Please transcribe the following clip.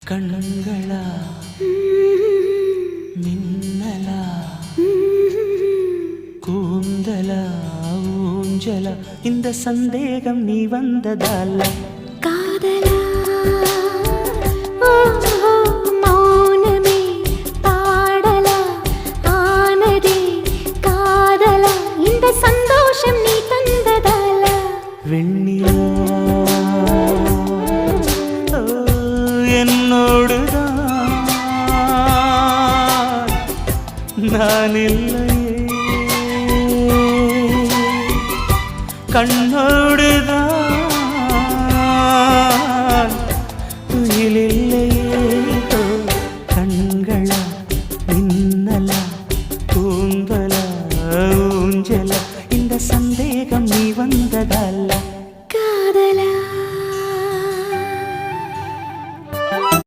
கண்களா மின்னலா கூந்தலா ஊஞ்சலா இந்த சந்தேகம் நீ வந்ததால காதலா மௌனமே பாடலா ஆனதே காதலா இந்த சந்தோஷம் நீ தந்ததால வெண்ணிலா என்னோடுதான் நான் இல்லையே கண்ணோடுதான்